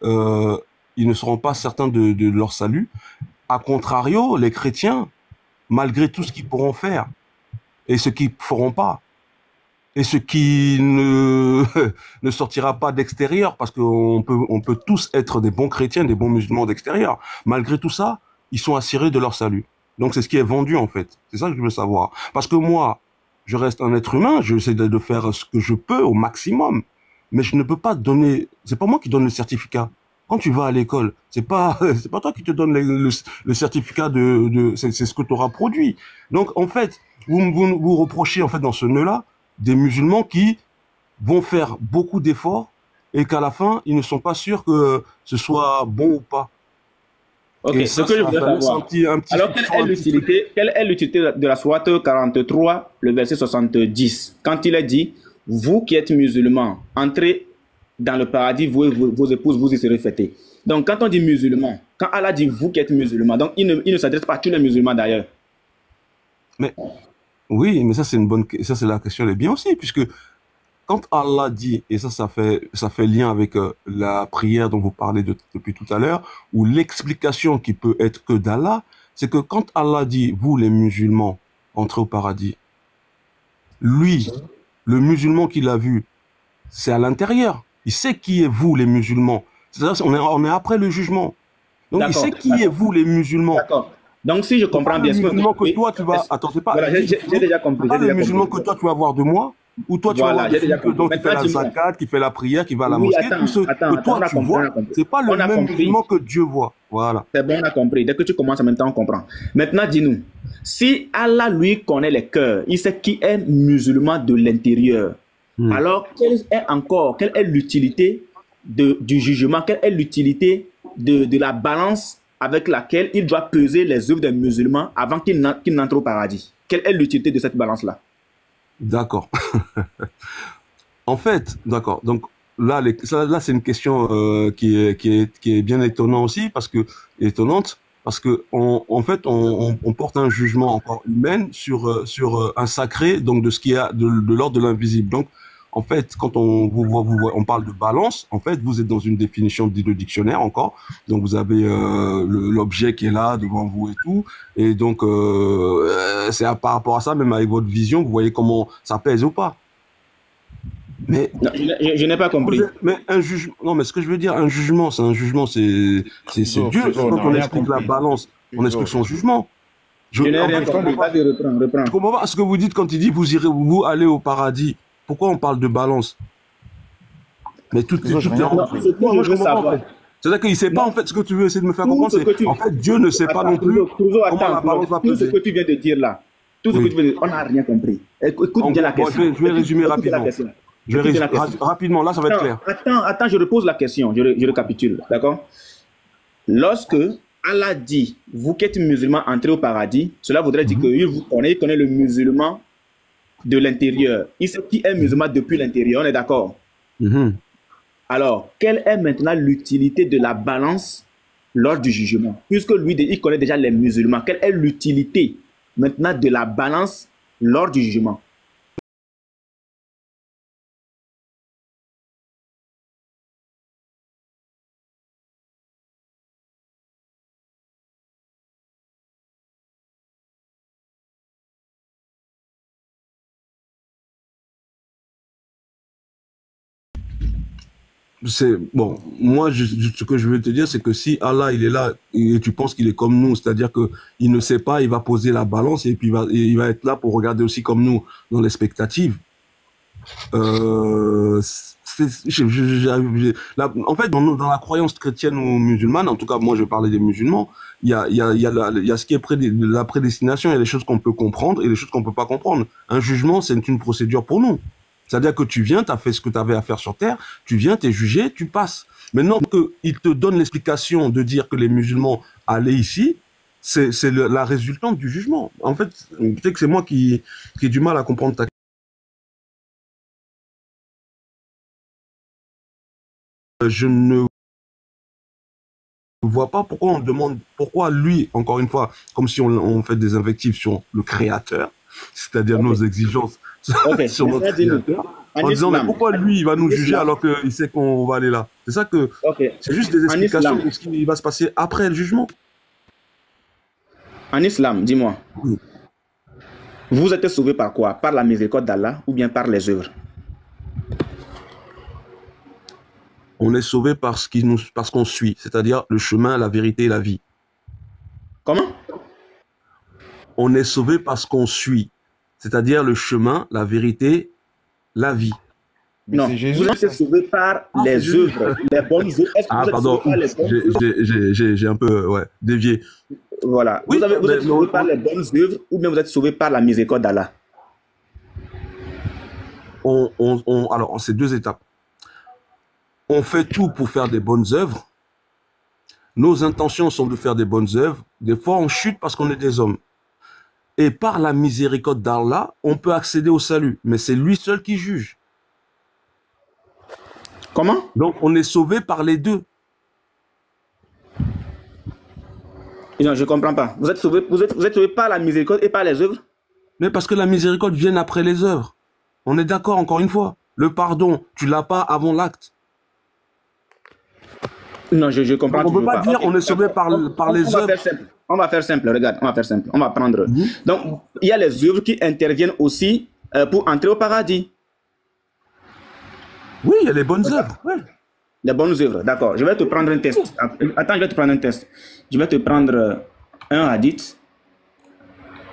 ils ne seront pas certains de leur salut. A contrario, les chrétiens, malgré tout ce qu'ils pourront faire, et ce qu'ils feront pas, et ce qui ne sortira pas d'extérieur, parce qu'on peut tous être des bons chrétiens, des bons musulmans d'extérieur. Malgré tout ça, ils sont assurés de leur salut. Donc c'est ce qui est vendu, en fait. C'est ça que je veux savoir. Parce que moi, je reste un être humain, j'essaie de faire ce que je peux au maximum, mais je ne peux pas donner, c'est pas moi qui donne le certificat. Quand tu vas à l'école, c'est pas toi qui te donne le certificat c'est ce que tu auras produit. Donc, en fait, vous reprochez, en fait, dans ce nœud-là, des musulmans qui vont faire beaucoup d'efforts et qu'à la fin, ils ne sont pas sûrs que ce soit bon ou pas. Ok, et ce que je voudrais savoir. Alors, quelle est l'utilité de la sourate 43, le verset 70, quand il est dit, vous qui êtes musulmans, entrez dans le paradis, vous et vos épouses, vous y serez fêtés. Donc, quand on dit musulmans, quand Allah dit vous qui êtes musulmans, donc il ne s'adresse pas à tous les musulmans d'ailleurs. Mais oui, mais ça c'est la question elle est bien aussi, puisque quand Allah dit, et ça fait lien avec la prière dont vous parlez depuis tout à l'heure, ou l'explication qui peut être que d'Allah, c'est que quand Allah dit vous les musulmans entrez au paradis, lui, le musulman qu'il a vu, c'est à l'intérieur. Il sait qui est vous les musulmans. C'est-à-dire on est après le jugement. Donc il sait qui est vous les musulmans. D'accord. Donc si je comprends bien ce que toi tu vas attends, c'est pas voilà, j'ai déjà compris. Pas le musulman que toi tu vas voir de moi ou toi tu vas voir donc qui fait la zakat, qui fait la prière, qui va à la mosquée, tout ce que toi tu vois, c'est pas le même musulman que Dieu voit. Voilà. C'est bon, on a compris. Dès que tu commences en même temps, on comprend. Maintenant, dis-nous, si Allah lui connaît les cœurs, il sait qui est musulman de l'intérieur. Alors, quelle est l'utilité du jugement? Quelle est l'utilité de la balance avec laquelle il doit peser les œuvres des musulmans avant qu'il n'entre au paradis? Quelle est l'utilité de cette balance-là? D'accord. En fait, d'accord. Donc là, c'est une question qui est bien étonnante aussi, parce que en fait on porte un jugement encore humain sur un sacré, donc de ce qui est de l'ordre de l'invisible. Donc en fait, quand on parle de balance, en fait, vous êtes dans une définition de dictionnaire encore. Donc, vous avez l'objet qui est là devant vous et tout. Et donc, c'est par rapport à ça, même avec votre vision, vous voyez comment ça pèse ou pas. Mais non, je n'ai pas compris. Mais un jugement, non, mais ce que je veux dire, un jugement, c'est Dieu. Quand on explique la balance, on explique son jugement. Je n'ai rien compris. Reprends. Je comprends pas ce que vous dites quand il dit vous allez au paradis. Pourquoi on parle de balance? Mais tout est moi, je veux savoir. C'est-à-dire qu'il ne sait pas, en fait, ce que tu veux essayer de me faire comprendre. En fait, Dieu ne sait pas non plus comment la balance va peser. Tout ce que tu viens de dire là, tout ce que tu veux dire, on n'a rien compris. Écoute bien la question. Je vais résumer rapidement. Rapidement, là, ça va être clair. Attends, je repose la question, je récapitule, d'accord? Lorsque Allah dit, vous qui êtes musulmans, entrez au paradis, cela voudrait dire qu'il vous connaît, il connaît le musulman de l'intérieur. Il sait qui est musulman depuis l'intérieur, on est d'accord? Alors, quelle est maintenant l'utilité de la balance lors du jugement. Puisque lui, il connaît déjà les musulmans. Quelle est l'utilité maintenant de la balance lors du jugement? C'est bon, moi ce que je veux te dire, c'est que si Allah il est là et tu penses qu'il est comme nous, c'est-à-dire que il ne sait pas, il va poser la balance et puis il va être là pour regarder aussi comme nous dans l'expectative. En fait, dans la croyance chrétienne ou musulmane, en tout cas moi je parlais des musulmans, il y a ce qui est la prédestination, il y a des choses qu'on peut comprendre et des choses qu'on peut pas comprendre. Un jugement, c'est une procédure pour nous. C'est-à-dire que tu viens, tu as fait ce que tu avais à faire sur Terre, tu viens, tu es jugé, tu passes. Maintenant qu'il te donne l'explication de dire que les musulmans allaient ici, c'est la résultante du jugement. En fait, peut-être que c'est moi qui ai du mal à comprendre ta... Je ne vois pas pourquoi on demande, pourquoi lui, encore une fois, comme si on fait des invectives sur le créateur, c'est-à-dire nos exigences sur notre créateur, en disant mais pourquoi lui il va nous juger alors qu'il sait qu'on va aller là. C'est ça que c'est juste des explications de ce qui va se passer après le jugement. En islam, dis-moi, vous êtes sauvé par quoi? Par la miséricorde d'Allah ou bien par les œuvres? On est sauvé parce qu'on suit, c'est-à-dire le chemin, la vérité et la vie. Comment? On est sauvé parce qu'on suit, c'est-à-dire le chemin, la vérité, la vie. Non, vous êtes sauvé par les œuvres, les bonnes œuvres. Ah, pardon, j'ai un peu dévié. Voilà. Oui, vous êtes sauvé par les bonnes œuvres ou bien vous êtes sauvé par la miséricorde d'Allah? Alors, c'est deux étapes. On fait tout pour faire des bonnes œuvres. Nos intentions sont de faire des bonnes œuvres. Des fois, on chute parce qu'on est des hommes. Et par la miséricorde d'Allah, on peut accéder au salut. Mais c'est lui seul qui juge. Comment? Donc, on est sauvé par les deux. Non, je ne comprends pas. Vous êtes sauvé par la miséricorde et par les œuvres? Mais parce que la miséricorde vient après les œuvres. On est d'accord, encore une fois. Le pardon, tu ne l'as pas avant l'acte. Non, je comprends. On ne peut pas dire on est sauvé par les œuvres. On va faire simple, regarde, on va faire simple. On va prendre. Donc, il y a les œuvres qui interviennent aussi pour entrer au paradis. Oui, il y a les bonnes œuvres. Ouais. Les bonnes œuvres, d'accord. Je vais te prendre un test. Attends, je vais te prendre un test. Je vais te prendre un hadith.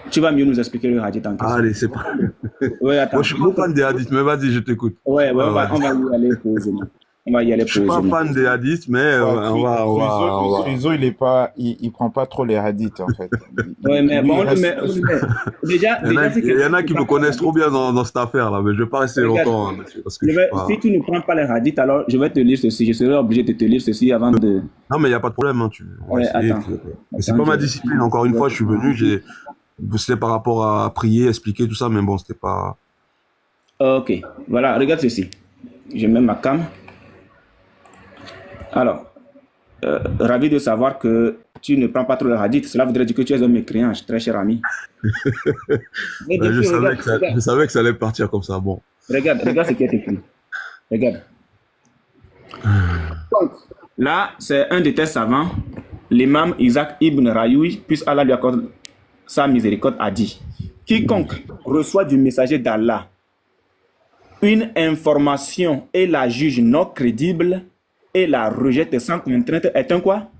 Tu vas mieux nous expliquer le hadith en question. Allez, c'est pas... Ouais, attends. Moi, je suis pas fan des hadiths, mais vas-y, je t'écoute. Ouais, on va y aller posément. On va y aller posément. Je suis pas fan des hadiths, mais Friso, il prend pas trop les hadiths, en fait. Ouais, mais bon, déjà, il y en a qui me connaissent trop bien dans cette affaire-là, mais je vais pas rester longtemps. Parce que si tu ne prends pas les hadiths, alors je vais te lire ceci. Je serai obligé de te lire ceci avant de... Non, mais il n'y a pas de problème. Hein, c'est pas ma discipline. Encore une fois, je suis venu, c'était par rapport à prier, expliquer tout ça, mais bon, c'était pas... Ok, voilà, regarde ceci. Je mets ma cam. Alors, ravi de savoir que tu ne prends pas trop le hadith. Cela voudrait dire que tu es un mécréant, très cher ami. Je savais que ça allait partir comme ça. Bon. Regarde ce qui est écrit. Regarde. Donc, là, c'est un de tes savants, l'imam Isaac ibn Rayoui, puisse Allah lui accorde sa miséricorde, a dit: quiconque reçoit du messager d'Allah une information et la juge non crédible et la rejette sans contrainte est un quoi?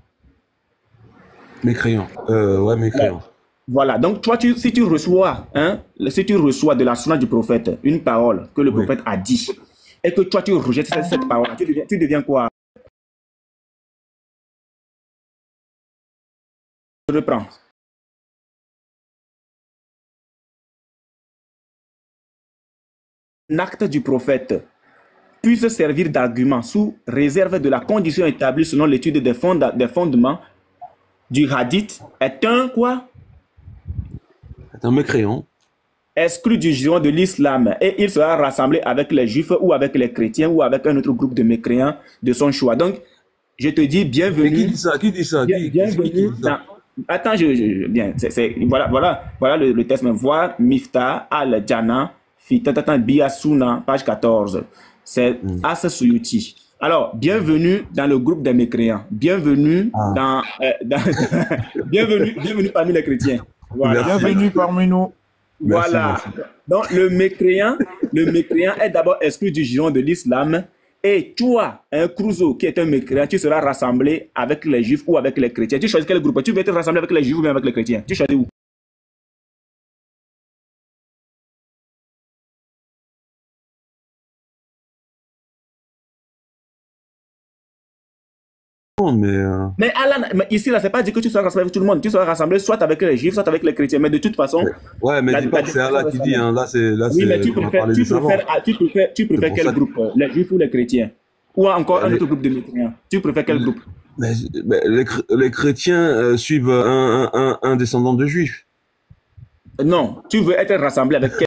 Mécréant. Ouais, mécréant. Voilà, donc toi, si tu reçois de la sunna du prophète une parole que le prophète a dit et que toi tu rejettes cette parole, tu deviens quoi? Je reprends. Un acte du prophète puisse servir d'argument sous réserve de la condition établie selon l'étude des fondements du hadith est un quoi? C'est un mécréant. Exclu du jugement de l'islam, et il sera rassemblé avec les juifs ou avec les chrétiens ou avec un autre groupe de mécréants de son choix. Donc, Je te dis bienvenue. Mais qui dit ça? Qui dit ça? Bienvenue dans... Attends, bien. Voilà le test. Mais voir Mifta Al-Jana, Fitatatan Biasuna, page 14. C'est Asa Suyuti. Alors, bienvenue dans le groupe des mécréants. Bienvenue bienvenue parmi les chrétiens. Voilà. Bienvenue parmi nous. Voilà. Merci. Donc, le mécréant est d'abord exclu du giron de l'islam. Et toi, un Cruzo qui est un mécréant, tu seras rassemblé avec les juifs ou avec les chrétiens. Tu choisis quel groupe? Tu veux être rassemblé avec les juifs ou bien avec les chrétiens? Tu choisis où? Mais Allah, ici, là, c'est pas dit que tu seras rassemblé avec tout le monde. Tu seras rassemblé soit avec les juifs, soit avec les chrétiens. Mais de toute façon. Ouais, mais dis pas que c'est Allah qui dit. Hein. Là, c'est. Oui, mais tu préfères quel groupe? Les juifs ou les chrétiens? Ou encore un autre groupe de mécréants? Tu préfères quel groupe? Mais les chrétiens suivent un descendant de juifs. Non, tu veux être rassemblé avec